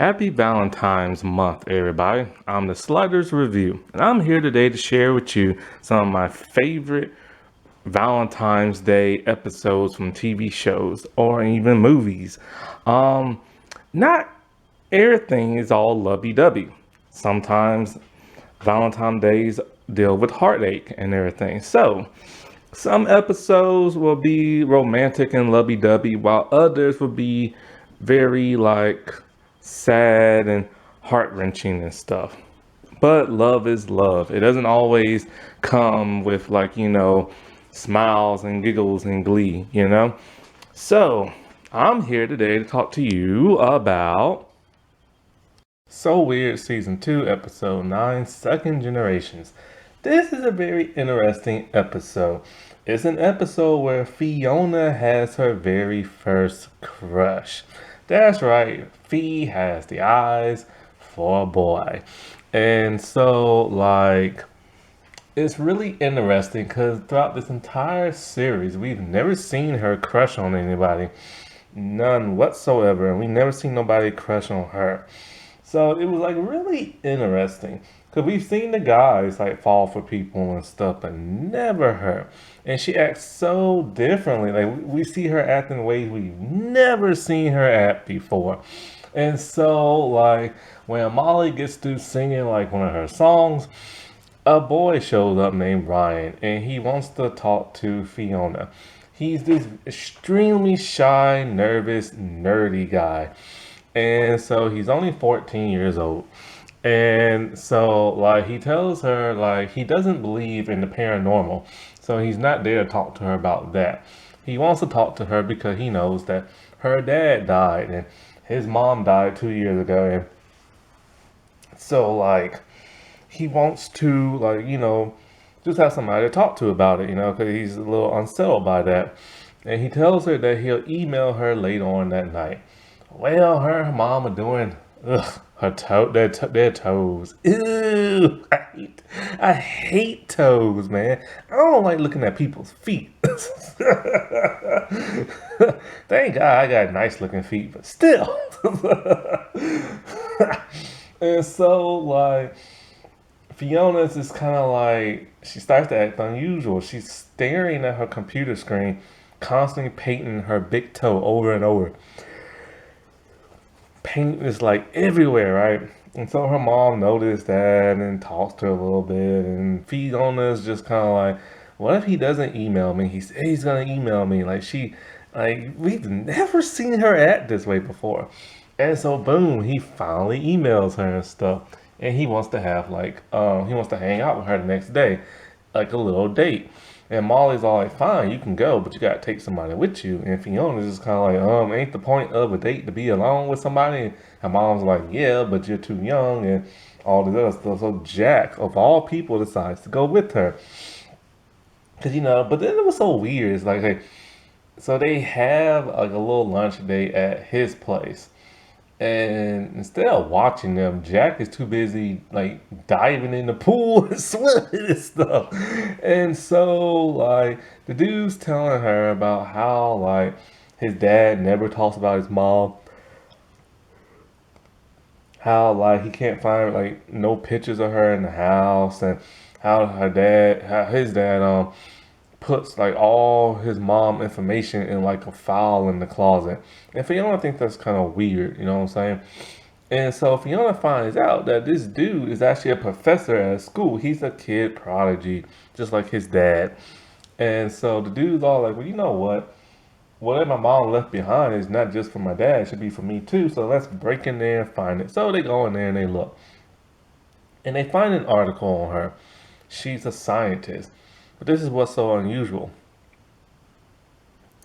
Happy Valentine's month, everybody. I'm the Sliders Review, and I'm here today to share with you some of my favorite Valentine's Day episodes from TV shows or even movies. Um, Not everything is all lovey-dovey. Sometimes Valentine's Days deal with heartache and everything. So, some episodes will be romantic and lovey-dovey, while others will be very sad and heart-wrenching and stuff. But love is love. It doesn't always come with smiles and giggles and glee. So, I'm here today to talk to you about So Weird Season 2, Episode 9, Second Generations. This is a very interesting episode. It's an episode where Fiona has her very first crush. That's right, Fee has the eyes for a boy. And so, it's really interesting because throughout this entire series, we've never seen her crush on anybody. None whatsoever. And we never seen nobody crush on her. So it was really interesting because we've seen the guys fall for people and stuff, but never her. And she acts so differently. We see her acting in ways we've never seen her act before. And so when Molly gets through singing one of her songs, a boy shows up named Ryan and he wants to talk to Fiona. He's this extremely shy, nervous, nerdy guy. And so he's only 14 years old. And so he tells her he doesn't believe in the paranormal. So he's not there to talk to her about that. He wants to talk to her because he knows that her dad died and his mom died 2 years ago. And so he wants to just have somebody to talk to about it, because he's a little unsettled by that. And he tells her that he'll email her later on that night. Well, her and her mom are doing, their toes. Ew, I hate toes, man. I don't like looking at people's feet. Thank God I got nice looking feet, but still. And so, Fiona's is kind of she starts to act unusual. She's staring at her computer screen, constantly painting her big toe over and over. Paint is everywhere, right? And so her mom noticed that and talks to her a little bit. And Fiona's just kind of what if he doesn't email me? He said he's gonna email me. We've never seen her act this way before. And so boom, he finally emails her and stuff. And he wants to have he wants to hang out with her the next day, a little date. And Molly's all fine, you can go, but you gotta take somebody with you. And Fiona's just kind of ain't the point of a date to be alone with somebody? And her mom's like, yeah, but you're too young and all this other stuff. So Jack, of all people, decides to go with her. Cause but then it was so weird. It's so they have a little lunch date at his place. And instead of watching them, Jack is too busy diving in the pool and swimming and stuff. And so the dude's telling her about how his dad never talks about his mom. How he can't find no pictures of her in the house, and how his dad puts all his mom information in a file in the closet. And Fiona thinks that's kind of weird, you know what I'm saying? And so Fiona finds out that this dude is actually a professor at school. He's a kid prodigy, just like his dad. And so the dude's all well, you know what? Whatever my mom left behind is not just for my dad, it should be for me too. So let's break in there and find it. So they go in there and they look. And they find an article on her. She's a scientist. But this is what's so unusual.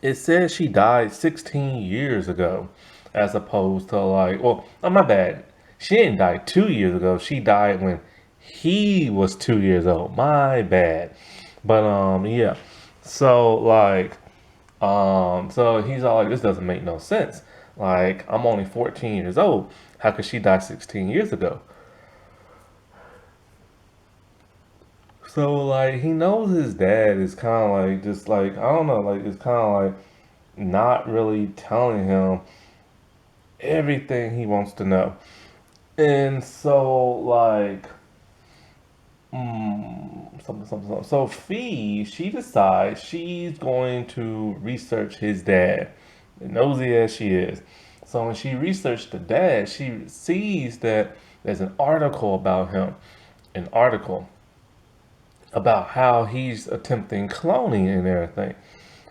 It says she died 16 years ago, as opposed to my bad. She didn't die 2 years ago. She died when he was 2 years old. My bad. But yeah. So so he's all this doesn't make no sense. I'm only 14 years old. How could she die 16 years ago? So he knows his dad is kind of just I don't know, it's kind of not really telling him everything he wants to know. And so, like, something. So, Fee, she decides she's going to research his dad, nosy as she is. So, when she researched the dad, she sees that there's an article about him, an article about how he's attempting cloning and everything.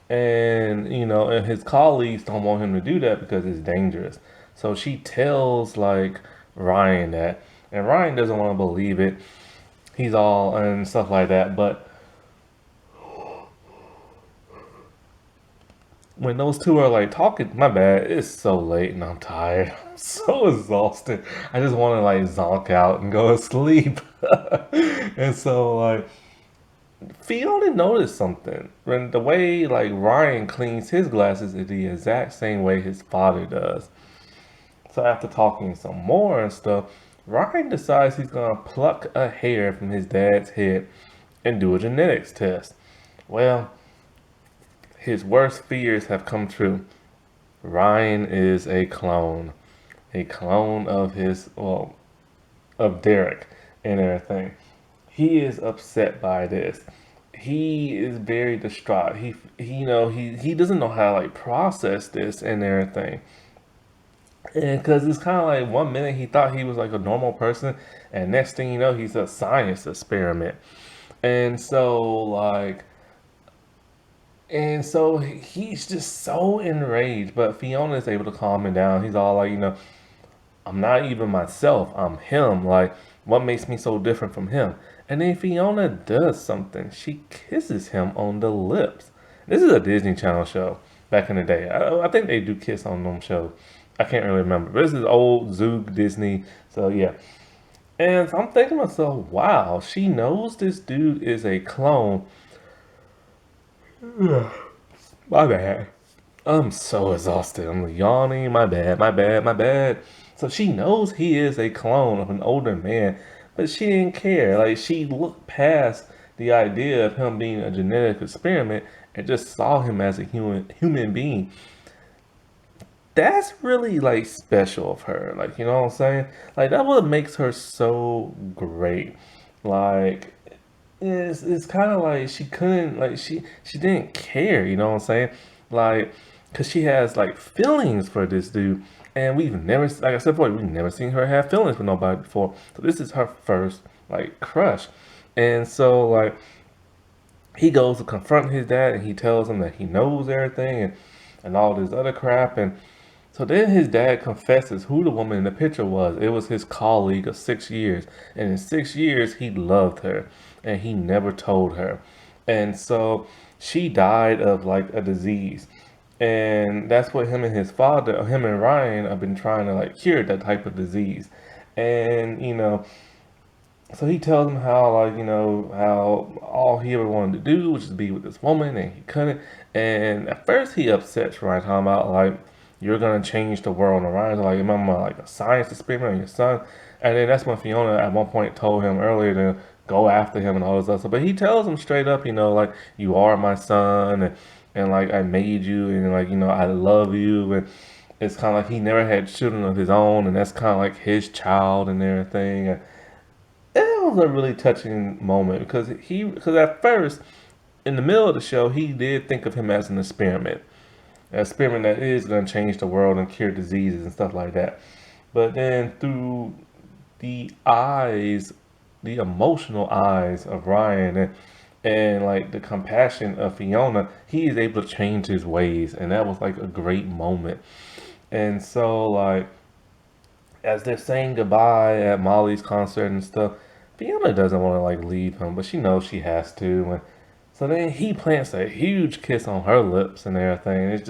And, and his colleagues don't want him to do that because it's dangerous. So she tells, like, Ryan that. And Ryan doesn't want to believe it. He's all and stuff like that. But when those two are like talking, my bad, it's so late and I'm tired. I'm so exhausted. I just want to like zonk out and go to sleep. And so, like, Fiona noticed something. When the way like Ryan cleans his glasses is the exact same way his father does. So after talking some more and stuff, Ryan decides he's gonna pluck a hair from his dad's head and do a genetics test. Well, his worst fears have come true. Ryan is a clone of of Derek and everything. He is upset by this. He is very distraught. He doesn't know how to like process this and everything. And because it's kind of like 1 minute he thought he was like a normal person, and next thing you know, he's a science experiment. And so like, and so he's just so enraged. But Fiona is able to calm him down. He's all like, I'm not even myself. I'm him. Like, what makes me so different from him? And then Fiona does something. She kisses him on the lips. This is a Disney Channel show back in the day. I think they do kiss on them shows. I can't really remember. But this is old Zoog Disney. So yeah. And so I'm thinking to myself, wow, she knows this dude is a clone. My bad. I'm so exhausted. I'm yawning. My bad, my bad, my bad. So she knows he is a clone of an older man, but she didn't care. Like, she looked past the idea of him being a genetic experiment and just saw him as a human being. That's really like special of her. Like, you know what I'm saying? Like, that what makes her so great. Like, it's kind of like she couldn't like she didn't care, you know what I'm saying? Like, cause she has like feelings for this dude, and we've never, like I said before, we've never seen her have feelings for nobody before. So this is her first like crush, and so like he goes to confront his dad, and he tells him that he knows everything and all this other crap, and so then his dad confesses who the woman in the picture was. It was his colleague of 6 years. And in 6 years, he loved her. And he never told her. And so she died of like a disease. And that's what him and his father, him and Ryan, have been trying to like cure that type of disease. And, so he tells him how, like, how all he ever wanted to do was just be with this woman and he couldn't. And at first he upsets Ryan, talking about, like, you're gonna change the world. And Ryan's like, remember, like, a science experiment on your son? And then that's when Fiona at one point told him earlier to go after him and all this other stuff. But he tells him straight up, like, you are my son, and like, I made you, and like, I love you. And it's kind of like he never had children of his own, and that's kind of like his child and everything. And it was a really touching moment because at first, in the middle of the show, he did think of him as an experiment that is going to change the world and cure diseases and stuff like that. But then through the eyes, the emotional eyes of Ryan and like the compassion of Fiona, he is able to change his ways, and that was like a great moment. And so like as they're saying goodbye at Molly's concert and stuff, Fiona doesn't want to like leave him, but she knows she has to. And so then he plants a huge kiss on her lips and everything. It's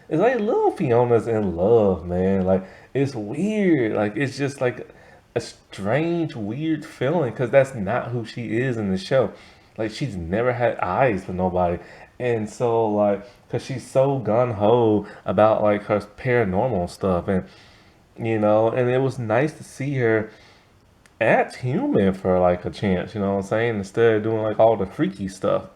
like little Fiona's in love, man. Like, it's weird. Like, it's just like a strange, weird feeling because that's not who she is in the show. Like, she's never had eyes for nobody. And so, like, because she's so gun ho about like her paranormal stuff. And it was nice to see her act human for like a chance, you know what I'm saying? Instead of doing like all the freaky stuff.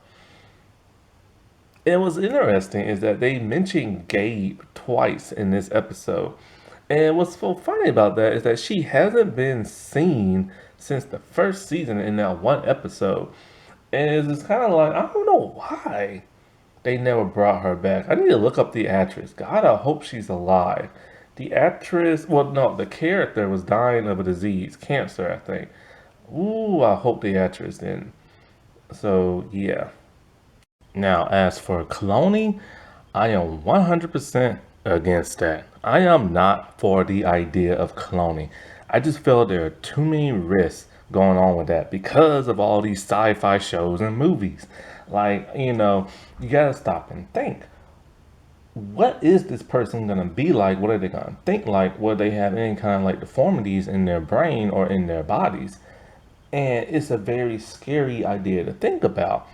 And what's interesting is that they mentioned Gabe twice in this episode. And what's so funny about that is that she hasn't been seen since the first season in that one episode. And it's just kind of like, I don't know why they never brought her back. I need to look up the actress. God, I hope she's alive. The actress, well, no, the character was dying of a disease, cancer, I think. Ooh, I hope the actress didn't. So, yeah. Now, as for cloning, I am 100% against that. I am not for the idea of cloning. I just feel there are too many risks going on with that because of all these sci fi shows and movies. Like, you gotta stop and think. What is this person gonna be like? What are they gonna think like? Will they have any kind of like deformities in their brain or in their bodies? And it's a very scary idea to think about.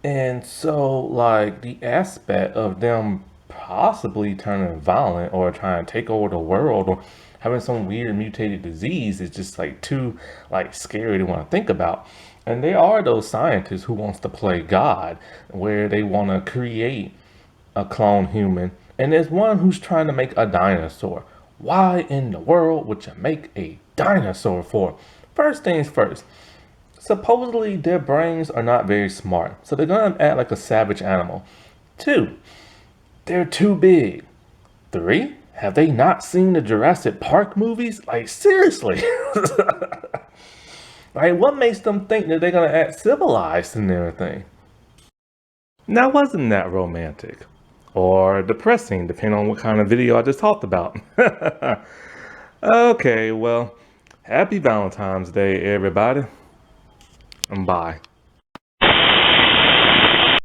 And so, like, the aspect of them possibly turning violent or trying to take over the world or having some weird mutated disease is just like too like scary to want to think about. And there are those scientists who wants to play God, where they want to create a clone human, and there's one who's trying to make a dinosaur. Why in the world would you make a dinosaur for? First things first, supposedly their brains are not very smart, so they're gonna act like a savage animal. Two, they're too big. Three, have they not seen the Jurassic Park movies? Like, seriously. Like, what makes them think that they're gonna act civilized and everything? Now, wasn't that romantic? Or depressing, depending on what kind of video I just talked about. Okay, well, happy Valentine's Day, everybody. And bye.